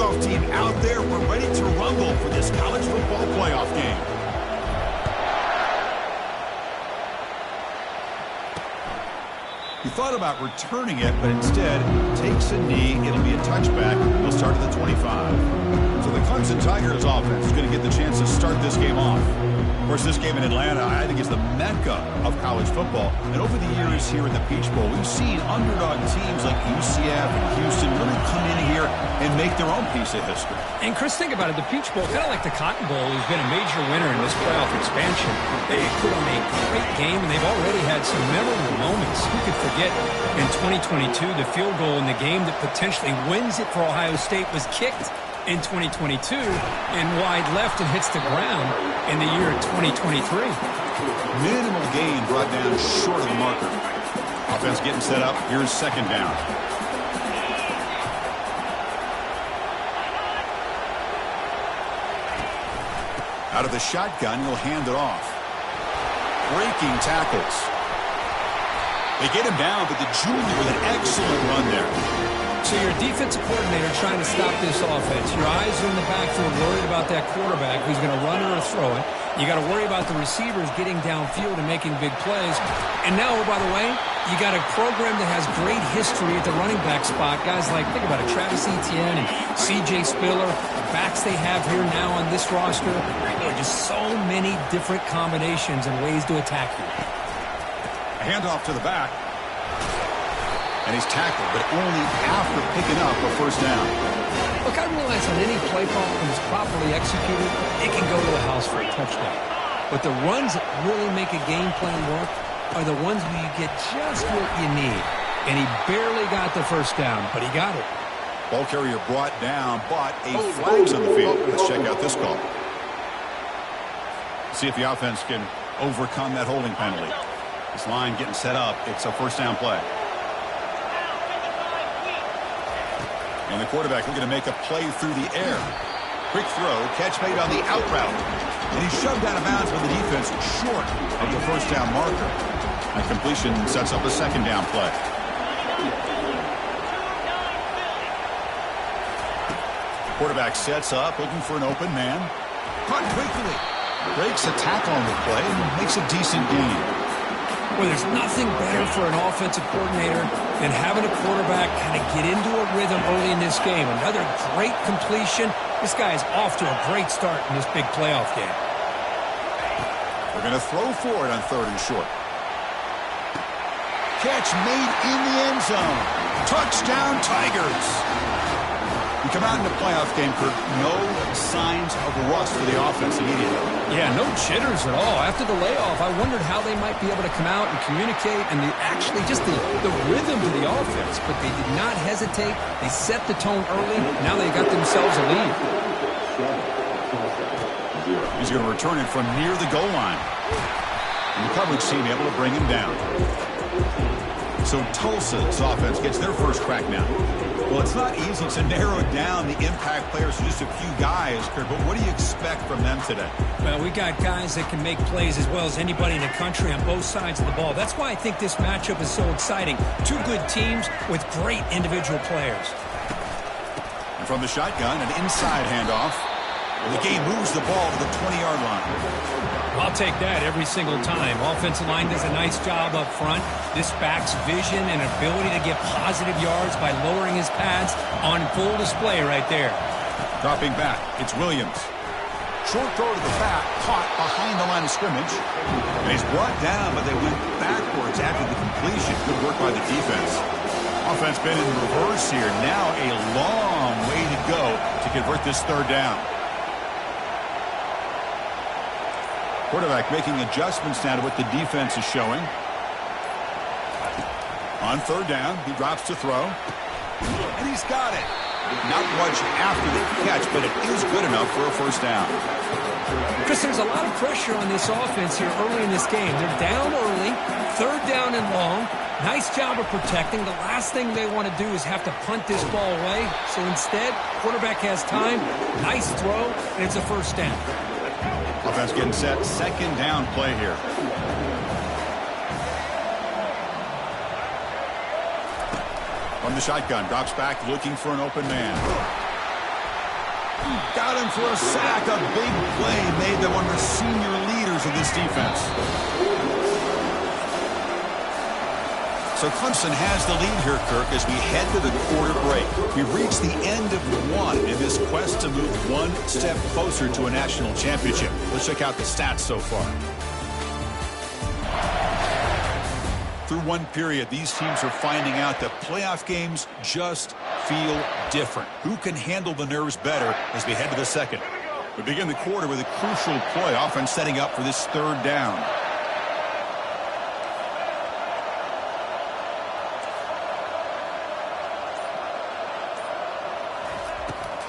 playoff team out there. We're ready to rumble for this college football playoff game. He thought about returning it, but instead takes a knee. It'll be a touchback. He'll start at the 25. So the Clemson Tigers offense is going to get the chance to start this game off. Of course, this game in Atlanta, I think, is the mecca of college football. And over the years here in the Peach Bowl, we've seen underdog teams like UCF and Houston really come in here and make their own piece of history. And Chris, think about it. The Peach Bowl, kind of like the Cotton Bowl, has been a major winner in this playoff expansion. They put on a great game, and they've already had some memorable moments. Who could forget in 2022 the field goal in the game that potentially wins it for Ohio State was kicked in 2022 and wide left and hits the ground in the year 2023. Minimal gain brought down short of the marker. Offense getting set up. Here's second down. Out of the shotgun, he'll hand it off. Breaking tackles. They get him down, but the junior with an excellent run there. So your defensive coordinator trying to stop this offense. Your eyes are in the backfield worried about that quarterback who's going to run or throw it. You got to worry about the receivers getting downfield and making big plays. And now, oh, by the way, you got a program that has great history at the running back spot. Guys like, think about it, Travis Etienne and C.J. Spiller, the backs they have here now on this roster. There are just so many different combinations and ways to attack you. A handoff to the back. And he's tackled, but only after picking up a first down. Look, I realize on any play call, when it's properly executed, it can go to the house for a touchdown. But the runs that really make a game plan work are the ones where you get just what you need. And he barely got the first down, but he got it. Ball carrier brought down, but a flag's on the field. Let's check out this call. See if the offense can overcome that holding penalty. This line getting set up. It's a first down play. And the quarterback looking to make a play through the air. Quick throw, catch made on the out route. And he's shoved out of bounds by the defense short of the first down marker. And completion sets up a second down play. Quarterback sets up, looking for an open man. Caught quickly. Breaks a tackle on the play and makes a decent gain. Well, there's nothing better for an offensive coordinator than having a quarterback kind of get into a rhythm early in this game. Another great completion. This guy is off to a great start in this big playoff game. They're going to throw for it on third and short. Catch made in the end zone. Touchdown, Tigers. You come out in the playoff game, Kirk, no signs of rust for the offense immediately. Yeah, no jitters at all. After the layoff, I wondered how they might be able to come out and communicate and actually just the rhythm to the offense. But they did not hesitate. They set the tone early. Now they got themselves a lead. He's going to return it from near the goal line. And the coverage team able to bring him down. So Tulsa's offense gets their first crack now. Well, it's not easy to narrow down the impact players to just a few guys, Kirk, but what do you expect from them today? Well, we got guys that can make plays as well as anybody in the country on both sides of the ball. That's why I think this matchup is so exciting. Two good teams with great individual players. And from the shotgun, an inside handoff. And the game moves the ball to the 20-yard line. I'll take that every single time. Offensive line does a nice job up front. This back's vision and ability to get positive yards by lowering his pads on full display right there. Dropping back, it's Williams. Short throw to the back, caught behind the line of scrimmage. And he's brought down, but they went backwards after the completion. Good work by the defense. Offense been in reverse here. Now a long way to go to convert this third down. Quarterback making adjustments now to what the defense is showing. On third down, he drops to throw. And he's got it. Not much after the catch, but it is good enough for a first down. Chris, there's a lot of pressure on this offense here early in this game. They're down early, third down and long. Nice job of protecting. The last thing they want to do is have to punt this ball away. So instead, quarterback has time, nice throw, and it's a first down. Offense getting set. Second down play here. From the shotgun, drops back looking for an open man. got him for a sack. A big play made them one of the senior leaders of this defense. So Clemson has the lead here, Kirk, as we head to the quarter break. We've reached the end of one in this quest to move one step closer to a national championship. Let's check out the stats so far. Through one period, these teams are finding out that playoff games just feel different. Who can handle the nerves better as we head to the second? We begin the quarter with a crucial play, offense setting up for this third down.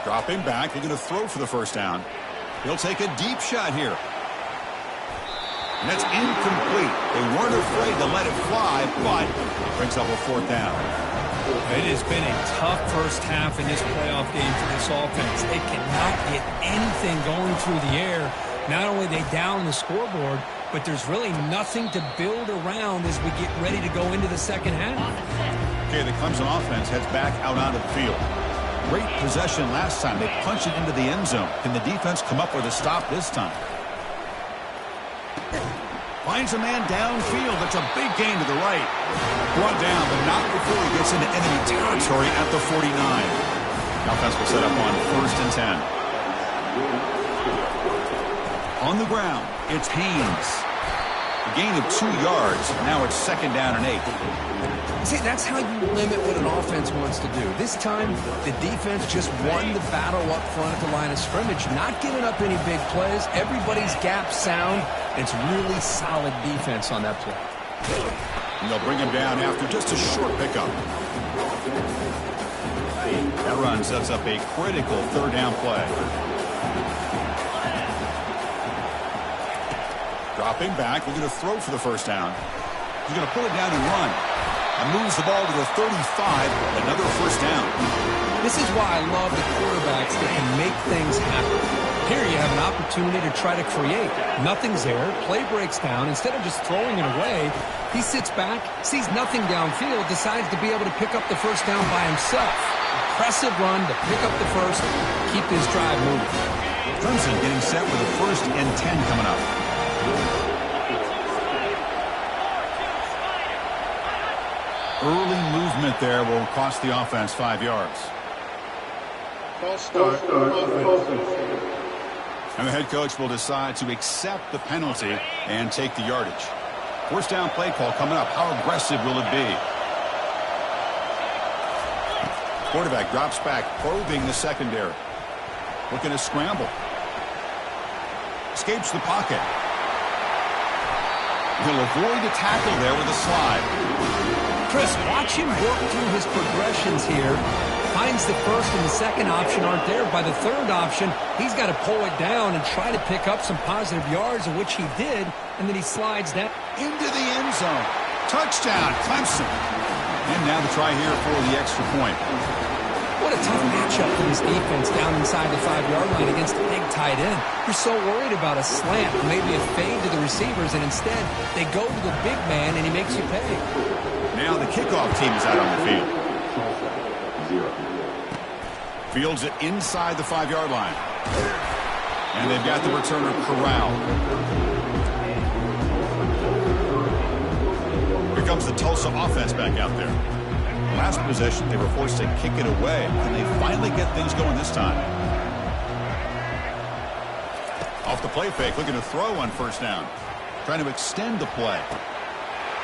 Dropping back, they're going to throw for the first down. He'll take a deep shot here. And that's incomplete. They weren't afraid to let it fly, but brings up a fourth down. It has been a tough first half in this playoff game for this offense. They cannot get anything going through the air. Not only are they down the scoreboard, but there's really nothing to build around as we get ready to go into the second half. Okay, the Clemson offense heads back out onto the field. Great possession last time. They punched it into the end zone. Can the defense come up with a stop this time? Finds a man downfield. That's a big gain to the right. Brought down, but not before he gets into enemy territory at the 49. The offense will set up on 1st and 10. On the ground, it's Haynes. A gain of 2 yards. Now it's 2nd down and 8. See, that's how you limit what an offense wants to do. This time, the defense just won the battle up front at the line of scrimmage, not giving up any big plays. Everybody's gap sound. It's really solid defense on that play. And they'll bring him down after just a short pickup. That run sets up a critical 3rd down play. Dropping back, we're going to throw for the first down. He's going to pull it down and run. And moves the ball to the 35, another 1st down. This is why I love the quarterbacks that can make things happen. Here you have an opportunity to try to create. Nothing's there. Play breaks down. Instead of just throwing it away, he sits back, sees nothing downfield, decides to be able to pick up the 1st down by himself. Impressive run to pick up the first, keep this drive moving. Clemson getting set with a 1st and 10 coming up. Early movement there will cost the offense 5 yards. And the head coach will decide to accept the penalty and take the yardage. 1st down play call coming up. How aggressive will it be? Quarterback drops back, probing the secondary. Looking to scramble. Escapes the pocket. He'll avoid the tackle there with a slide. Chris, watch him work through his progressions here. Finds the 1st and the 2nd option aren't there. By the 3rd option, he's got to pull it down and try to pick up some positive yards, of which he did, and then he slides down. Into the end zone. Touchdown, Clemson. And now the try here for the extra point. What a tough matchup for this defense down inside the 5-yard line against a big tight end. You're so worried about a slant, maybe a fade to the receivers, and instead they go to the big man and he makes you pay. Now the kickoff team is out on the field. Fields it inside the 5-yard line. And they've got the returner corralled. Here comes the Tulsa offense back out there. Last possession, they were forced to kick it away. Can they finally get things going this time? Off the play fake, looking to throw on 1st down. Trying to extend the play.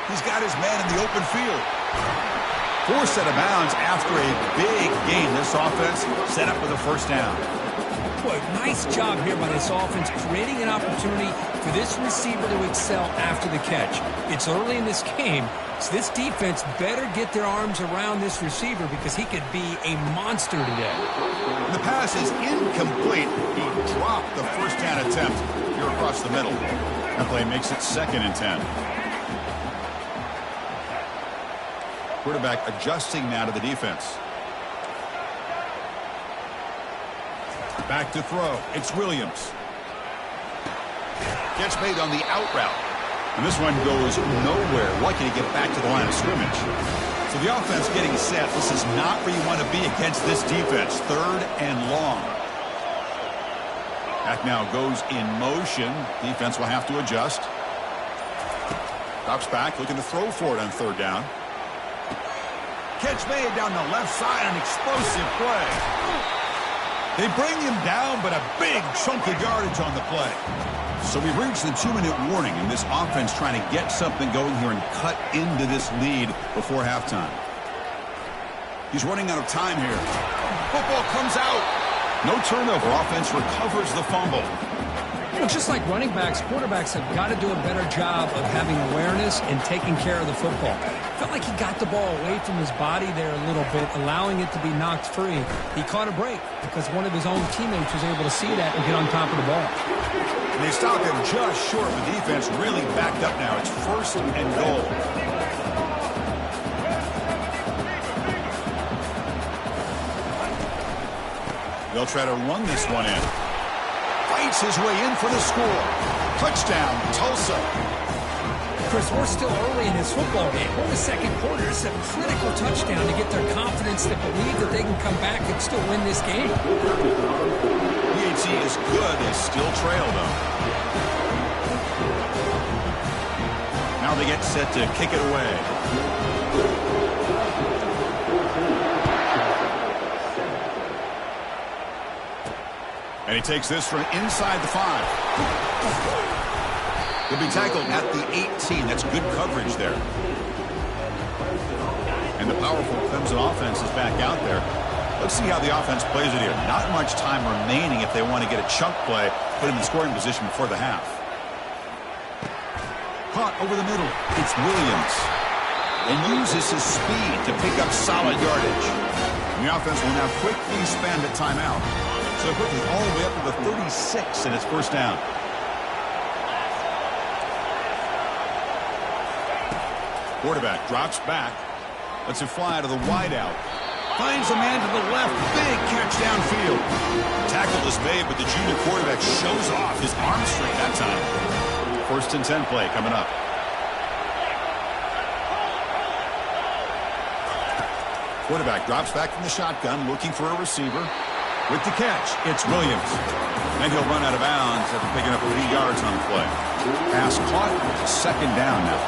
He's got his man in the open field. Forced out of bounds after a big gain. This offense set up with a 1st down. Boy, nice job here by this offense, creating an opportunity for this receiver to excel after the catch. It's early in this game, so this defense better get their arms around this receiver because he could be a monster today. The pass is incomplete. He dropped the 1st down attempt here across the middle. That play makes it 2nd and 10. Quarterback adjusting now to the defense. Back to throw. It's Williams. Gets made on the out route. And this one goes nowhere. Lucky to get back to the line of scrimmage. So the offense getting set. This is not where you want to be against this defense. 3rd and long. That now goes in motion. Defense will have to adjust. Drops back, looking to throw for it on third down. Catch made down the left side, an explosive play. They bring him down, but a big chunk of yardage on the play. So we've reached the 2-minute warning, and this offense trying to get something going here and cut into this lead before halftime. He's running out of time here. Football comes out. No turnover. Offense recovers the fumble. Well, just like running backs, quarterbacks have got to do a better job of having awareness and taking care of the football. Felt like he got the ball away from his body there a little bit, allowing it to be knocked free. He caught a break because one of his own teammates was able to see that and get on top of the ball. And they stop him just short. The defense really backed up now. It's 1st and goal. They'll try to run this one in. Fights his way in for the score. Touchdown, Tulsa. Chris, we're still early in his football game. We're in the second quarter. It's a critical touchdown to get their confidence to believe that they can come back and still win this game. PAT is good. They still trail, though. Now they get set to kick it away. And he takes this from inside the 5. He'll be tackled at the 18. That's good coverage there. And the powerful Clemson offense is back out there. Let's see how the offense plays it here. Not much time remaining if they want to get a chunk play, put him in scoring position before the half. Caught over the middle. It's Williams. And uses his speed to pick up solid yardage. And the offense will now quickly spend a timeout. So quickly all the way up to the 36, and it's 1st down. Quarterback drops back. Lets it fly to the wideout. Finds a man to the left. Big catch downfield. Tackle is made, but the junior quarterback shows off his arm strength that time. 1st and 10 play coming up. Quarterback drops back from the shotgun, looking for a receiver. With the catch, it's Williams. And he'll run out of bounds after picking up 3 yards on the play. Pass caught, 2nd down now.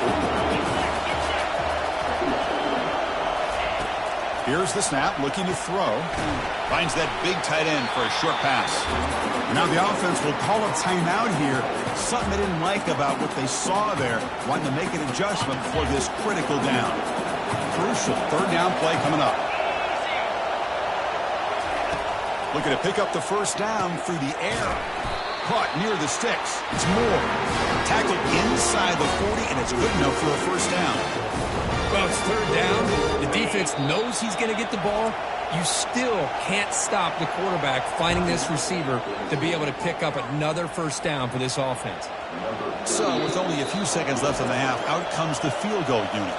Here's the snap, looking to throw. Finds that big tight end for a short pass. Now the offense will call a timeout here. Something they didn't like about what they saw there. Wanting to make an adjustment before this critical down. Crucial 3rd down play coming up. Looking to pick up the 1st down through the air. Caught near the sticks. It's Moore. Tackled inside the 40, and it's good enough for a 1st down. Well, it's 3rd down. The defense knows he's going to get the ball. You still can't stop the quarterback finding this receiver to be able to pick up another 1st down for this offense. So, with only a few seconds left in the half, out comes the field goal unit.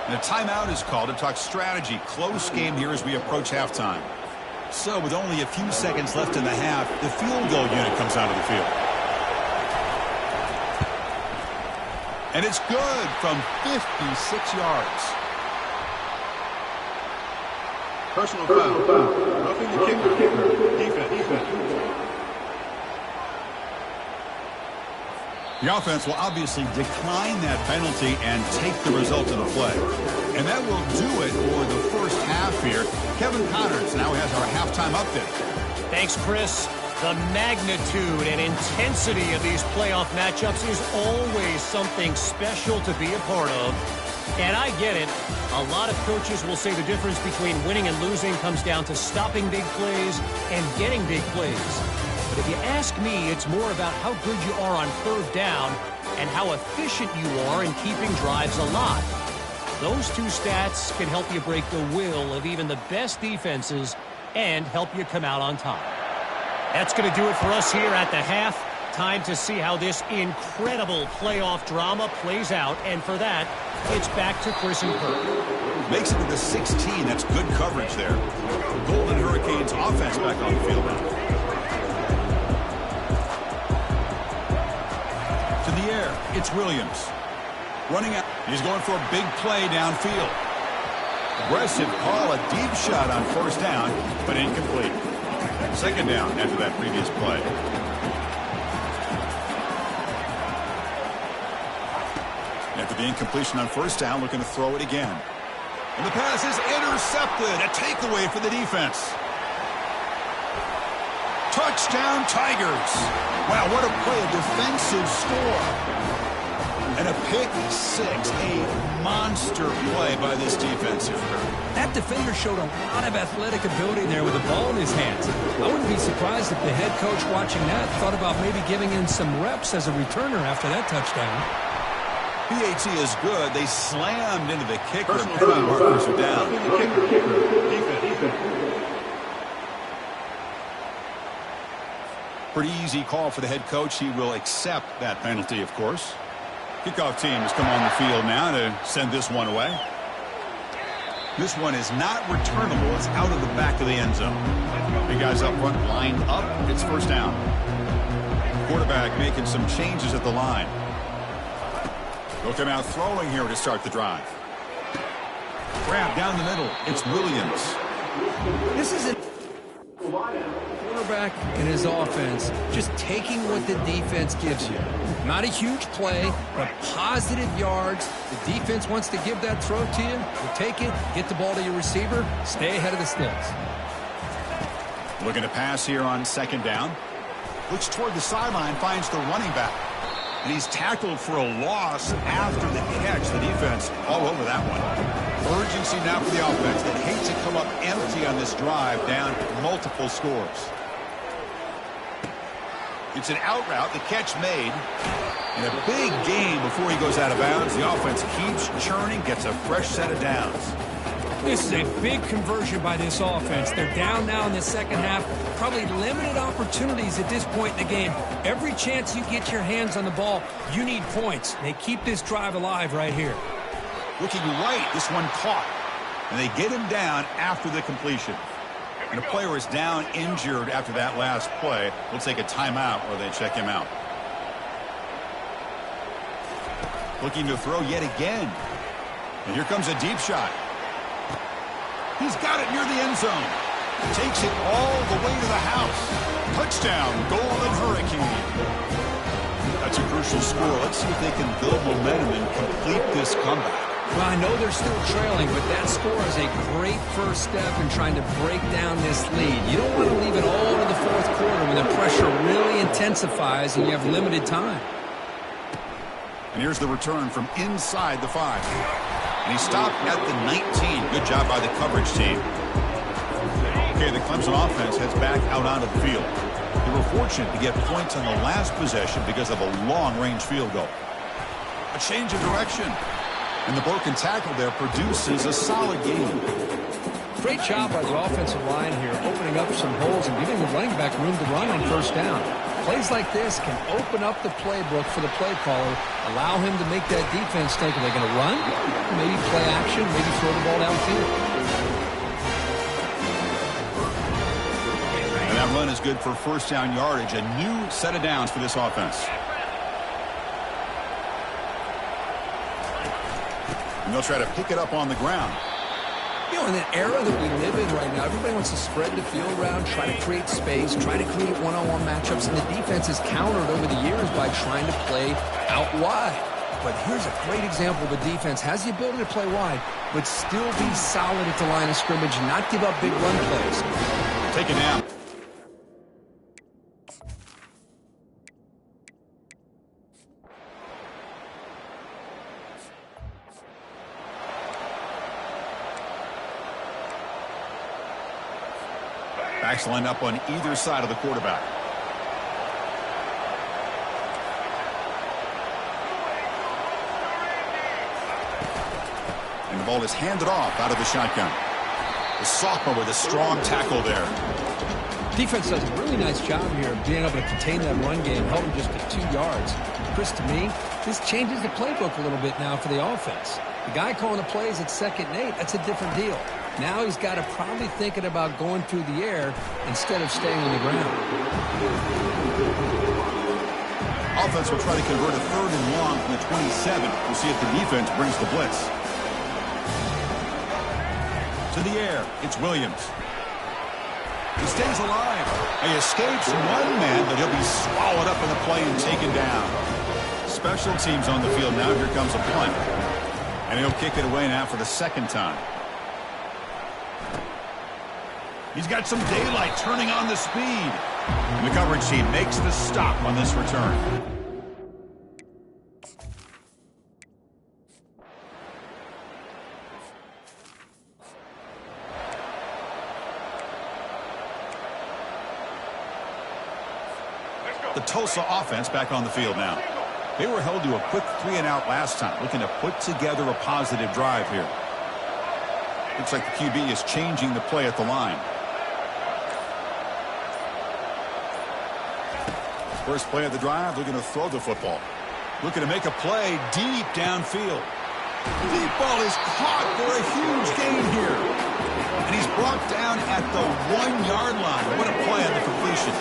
And a timeout is called to talk strategy. Close game here as we approach halftime. So, with only a few seconds left in the half, the field goal unit comes out of the field. And it's good from 56 yards. Personal foul. Roughing the kicker. Defense. The offense will obviously decline that penalty and take the result of the play. And that will do it for the 1st half here. Kevin Connors now has our halftime update. Thanks, Chris. The magnitude and intensity of these playoff matchups is always something special to be a part of. And I get it. A lot of coaches will say the difference between winning and losing comes down to stopping big plays and getting big plays. But if you ask me, it's more about how good you are on 3rd down and how efficient you are in keeping drives alive. Those 2 stats can help you break the will of even the best defenses and help you come out on top. That's going to do it for us here at the half. Time to see how this incredible playoff drama plays out. And for that, it's back to Chris and Kirk. Makes it to the 16. That's good coverage there. Golden Hurricanes offense back on the field now. To the air, it's Williams. Running out. He's going for a big play downfield. Aggressive call, a deep shot on 1st down, but incomplete. 2nd down after that previous play. After the incompletion on first down, looking to throw it again. And the pass is intercepted. A takeaway for the defense. Touchdown, Tigers. Wow, what a play, a defensive score. And a pick six, a monster play by this defense here. That defender showed a lot of athletic ability there with the ball in his hands. I wouldn't be surprised if the head coach watching that thought about maybe giving in some reps as a returner after that touchdown. PAT is good. They slammed into the kicker. Penalty markers are down. Pretty easy call for the head coach. He will accept that penalty, of course. Kickoff team has come on the field now to send this one away. This one is not returnable. It's out of the back of the end zone. Big guys up front lined up. It's first down. Quarterback making some changes at the line. They'll come out throwing here to start the drive. Grab down the middle. It's Williams. This is a quarterback and his offense just taking what the defense gives you. Not a huge play, but positive yards. The defense wants to give that throw to you. You take it, get the ball to your receiver, stay ahead of the sticks. Looking to pass here on second down. Looks toward the sideline, finds the running back. And he's tackled for a loss after the catch. The defense all over that one. Urgency now for the offense that hates to come up empty on this drive, down multiple scores. It's an out route, the catch made. And a big gain before he goes out of bounds. The offense keeps churning, gets a fresh set of downs. This is a big conversion by this offense. They're down now in the second half. Probably limited opportunities at this point in the game. Every chance you get your hands on the ball, you need points. They keep this drive alive right here. Looking right, this one caught. And they get him down after the completion. And a player is down injured after that last play. We'll take a timeout or they check him out. Looking to throw yet again. And here comes a deep shot. He's got it near the end zone. Takes it all the way to the house. Touchdown, Golden Hurricane. That's a crucial score. Let's see if they can build momentum and complete this comeback. Well, I know they're still trailing, but that score is a great first step in trying to break down this lead. You don't want to leave it all to the fourth quarter when the pressure really intensifies and you have limited time. And here's the return from inside the 5. And he stopped at the 19. Good job by the coverage team. Okay, the Clemson offense heads back out onto the field. They were fortunate to get points on the last possession because of a long-range field goal. A change of direction. And the broken tackle there produces a solid game. Great job by the offensive line here, opening up some holes and giving the running back room to run on first down. Plays like this can open up the playbook for the play caller, allow him to make that defense think, are they going to run? Maybe play action, maybe throw the ball downfield. And that run is good for first down yardage, a new set of downs for this offense. And they'll try to pick it up on the ground. You know, in the era that we live in right now, everybody wants to spread the field around, try to create space, try to create one-on-one matchups, and the defense has countered over the years by trying to play out wide. But here's a great example of a defense has the ability to play wide, but still be solid at the line of scrimmage and not give up big run plays. Take it down. Backs lined up on either side of the quarterback. And the ball is handed off out of the shotgun. The sophomore with a strong tackle there. Defense does a really nice job here of being able to contain that run game, held him just to 2 yards. Chris, to me, this changes the playbook a little bit now for the offense. The guy calling the plays at 2nd and 8, that's a different deal. Now he's got to probably thinking about going through the air instead of staying on the ground. Offense will try to convert a 3rd and long from the 27. We'll see if the defense brings the blitz. To the air, it's Williams. He stays alive. He escapes one man, but he'll be swallowed up in the play and taken down. Special teams on the field now. Here comes a punt. And he'll kick it away now for the second time. He's got some daylight turning on the speed. And the coverage team makes the stop on this return. The Tulsa offense back on the field now. They were held to a quick 3-and-out last time, looking to put together a positive drive here. Looks like the QB is changing the play at the line. First play of the drive, looking to throw the football. Looking to make a play deep downfield. Deep ball is caught for a huge gain here. And he's brought down at the 1-yard line. What a play on the completion.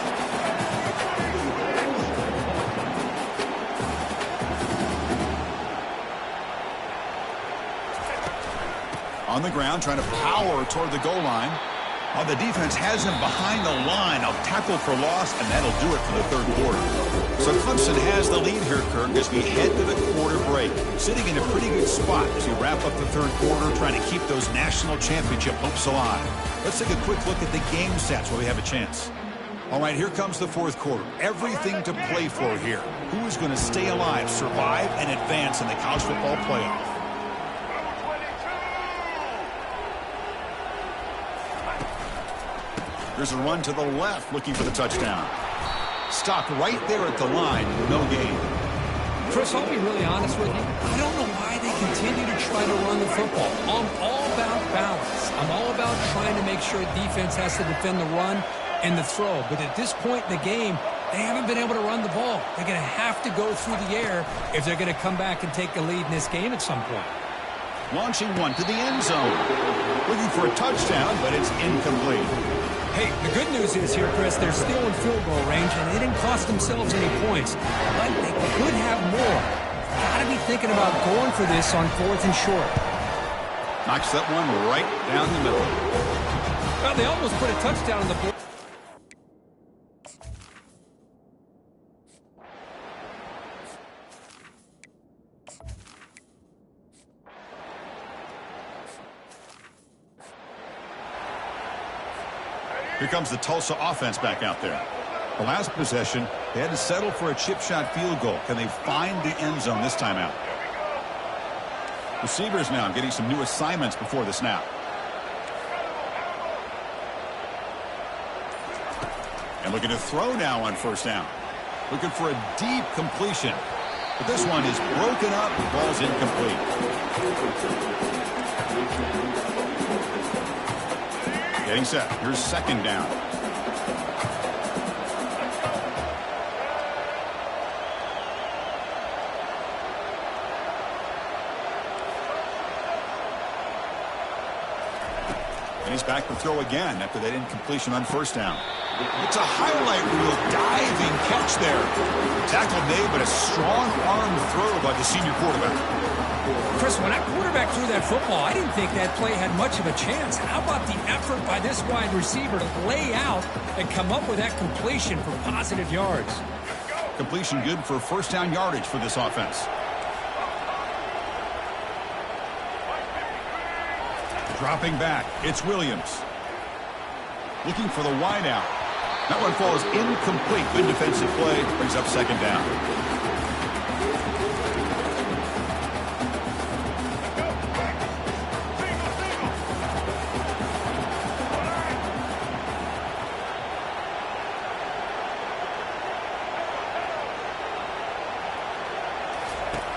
On the ground, trying to power toward the goal line. Oh, the defense has him behind the line. A tackle for loss, and that'll do it for the third quarter. So Clemson has the lead here, Kirk, as we head to the quarter break. Sitting in a pretty good spot as we wrap up the third quarter, trying to keep those national championship hopes alive. Let's take a quick look at the game stats while we have a chance. All right, here comes the fourth quarter. Everything to play for here. Who is going to stay alive, survive, and advance in the college football playoff? There's a run to the left, looking for the touchdown. Stopped right there at the line, no gain. Chris, I'll be really honest with you. I don't know why they continue to try to run the football. I'm all about balance. I'm all about trying to make sure defense has to defend the run and the throw. But at this point in the game, they haven't been able to run the ball. They're going to have to go through the air if they're going to come back and take the lead in this game at some point. Launching one to the end zone. Looking for a touchdown, but it's incomplete. Hey, the good news is here, Chris, they're still in field goal range, and they didn't cost themselves any points. But they could have more. Got to be thinking about going for this on 4th and short. Knocks that one right down the middle. Well, they almost put a touchdown on the board. Here comes the Tulsa offense back out there. The last possession, they had to settle for a chip shot field goal. Can they find the end zone this time out? Receivers now getting some new assignments before the snap. And looking to throw now on first down. Looking for a deep completion. But this one is broken up. The ball's incomplete. Getting set. Here's second down. And he's back to throw again after that incompletion on first down. It's a highlight reel diving catch there. Tackle made, but a strong arm throw by the senior quarterback. Chris, when that quarterback threw that football, I didn't think that play had much of a chance. How about the effort by this wide receiver to lay out and come up with that completion for positive yards? Completion good for first down yardage for this offense. Dropping back, it's Williams. Looking for the wideout. That one falls incomplete. Good defensive play, brings up second down.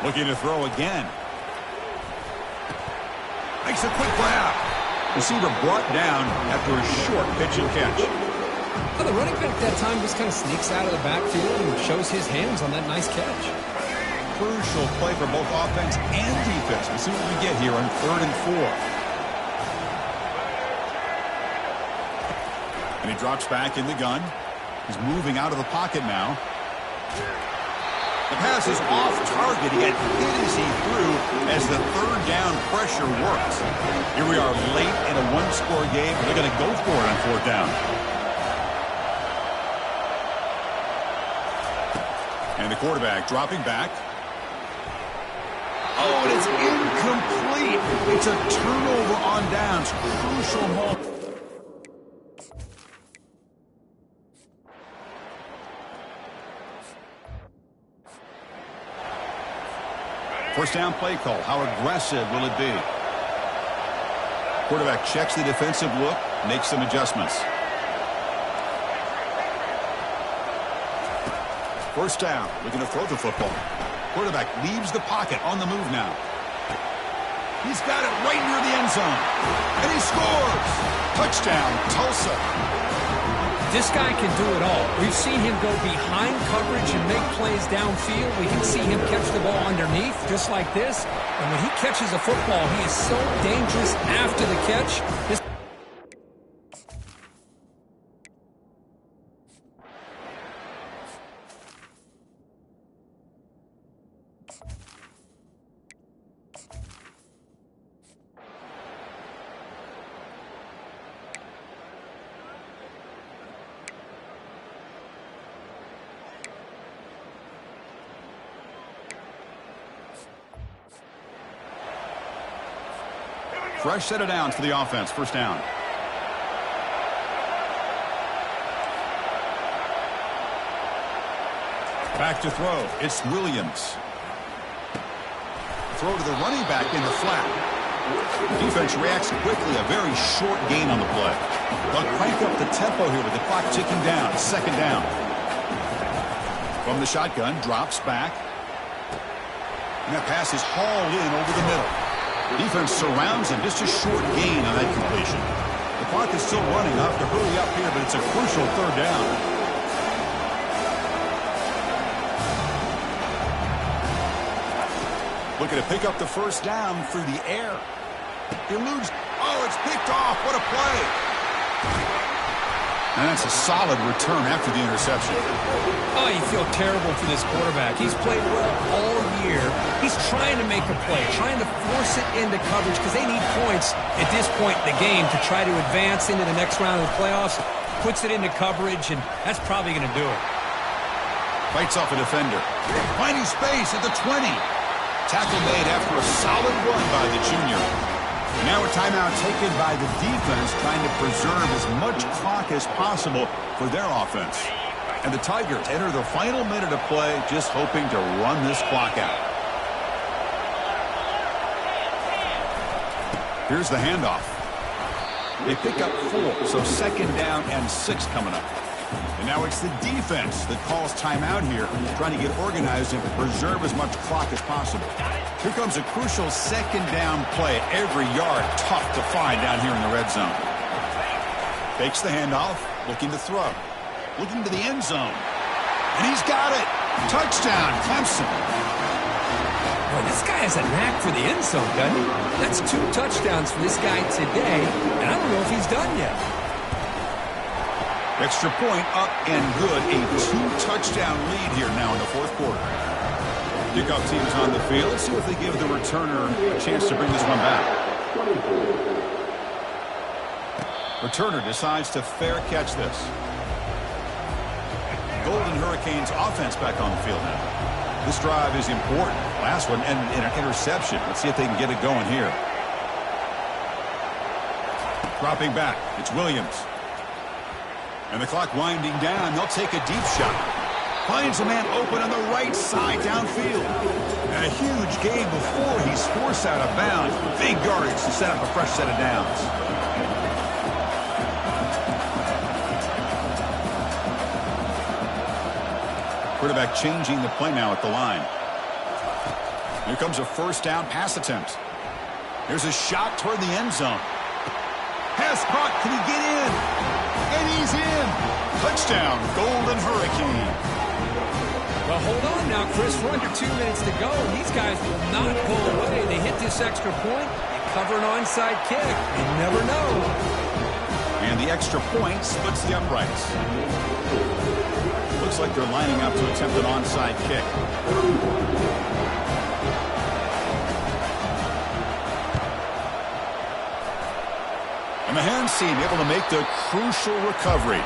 Looking to throw again. Makes a quick grab. Receiver brought down after a short pitch and catch. Well, the running back that time just kind of sneaks out of the backfield and shows his hands on that nice catch. Crucial play for both offense and defense. We'll see what we get here on 3rd and 4. And he drops back in the gun. He's moving out of the pocket now. The pass is off target. He got hit as he threw as the third down pressure worked. Here we are late in a one-score game. They're going to go for it on 4th down. And the quarterback dropping back. Oh, and it's incomplete. It's a turnover on downs. Crucial moment. First down play call. How aggressive will it be? Quarterback checks the defensive look, makes some adjustments. First down, looking to throw the football. Quarterback leaves the pocket on the move now. He's got it right near the end zone. And he scores! Touchdown, Tulsa. This guy can do it all. We've seen him go behind coverage and make plays downfield. We can see him catch the ball underneath, just like this. And when he catches a football, he is so dangerous after the catch. Fresh set of downs for the offense. First down. Back to throw. It's Williams. Throw to the running back in the flat. Defense reacts quickly. A very short gain on the play. They'll crank up the tempo here with the clock ticking down. Second down. From the shotgun, drops back. And that pass is hauled in over the middle. Defense surrounds him. Just a short gain on that completion. The clock is still running. I'll have to hurry up here, but it's a crucial third down. Looking to pick up the first down through the air. Eludes. Oh, it's picked off. What a play. And that's a solid return after the interception. Oh, you feel terrible for this quarterback. He's played well all year. He's trying to make a play, trying to force it into coverage because they need points at this point in the game to try to advance into the next round of the playoffs. Puts it into coverage, and that's probably going to do it. Fights off a defender. Finding space at the 20. Tackle made after a solid run by the junior. Now a timeout taken by the defense, trying to preserve as much clock as possible for their offense. And the Tigers enter the final minute of play, just hoping to run this clock out. Here's the handoff. They pick up 4, so second down and 6 coming up. And now it's the defense that calls timeout here, trying to get organized and preserve as much clock as possible. Here comes a crucial second down play. Every yard tough to find down here in the red zone. Fakes the handoff, looking to throw. Looking to the end zone. And he's got it. Touchdown, Clemson. Boy, this guy has a knack for the end zone, doesn't he? That's 2 touchdowns for this guy today, and I don't know if he's done yet. Extra point up and good. A 2-touchdown lead here now in the fourth quarter. Kickoff team is on the field. See if they give the returner a chance to bring this one back. Returner decides to fair catch this. Golden Hurricanes offense back on the field now. This drive is important. Last one and an interception. Let's see if they can get it going here. Dropping back. It's Williams. And the clock winding down. They'll take a deep shot. Finds a man open on the right side downfield. And a huge gain before he's forced out of bounds. Big yardage to set up a fresh set of downs. Quarterback changing the play now at the line. Here comes a first down pass attempt. There's a shot toward the end zone. Pass caught. Can he get in? And he's in. Touchdown, Golden Hurricane. Well, hold on now, Chris. We're under 2 minutes to go, and these guys will not go away. They hit this extra point, they cover an onside kick. You never know. And the extra point splits the uprights. Looks like they're lining up to attempt an onside kick. And the hands team able to make the crucial recovery.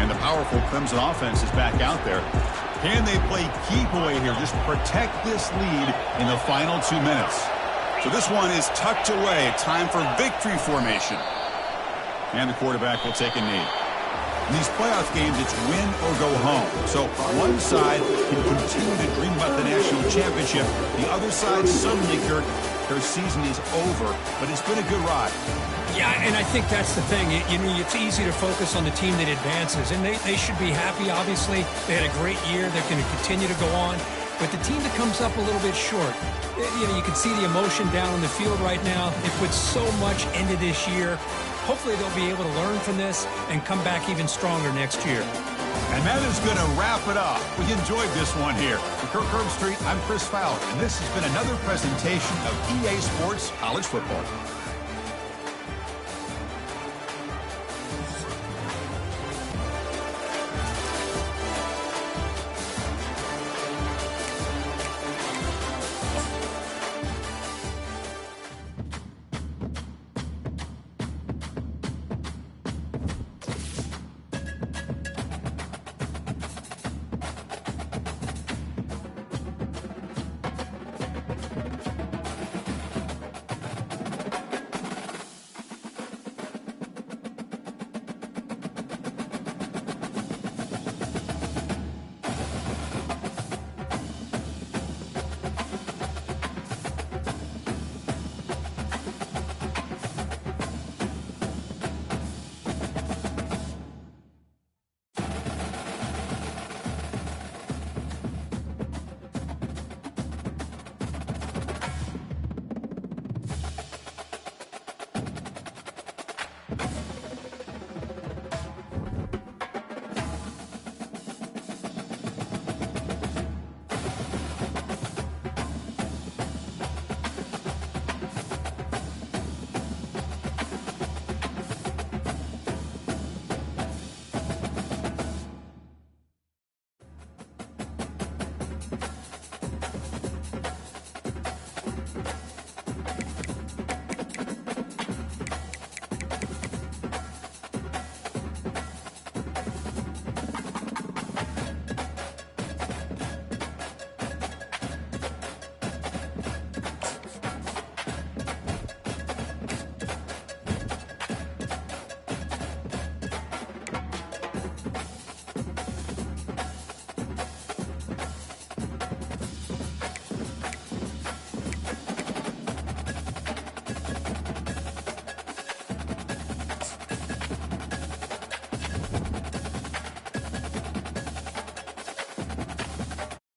And the powerful Clemson offense is back out there. Can they play keep away here? Just protect this lead in the final 2 minutes. So this one is tucked away. Time for victory formation. And the quarterback will take a knee. In these playoff games, it's win or go home. So one side can continue to dream about the national championship. The other side, suddenly, Kirk, their season is over. But it's been a good ride. Yeah, and I think that's the thing. It's easy to focus on the team that advances, and they should be happy, obviously. They had a great year. They're going to continue to go on. But the team that comes up a little bit short, you can see the emotion down on the field right now. They put so much into this year. Hopefully they'll be able to learn from this and come back even stronger next year. And that is going to wrap it up. We enjoyed this one here. For Kirk Herbstreit, I'm Chris Fowler, and this has been another presentation of EA Sports College Football.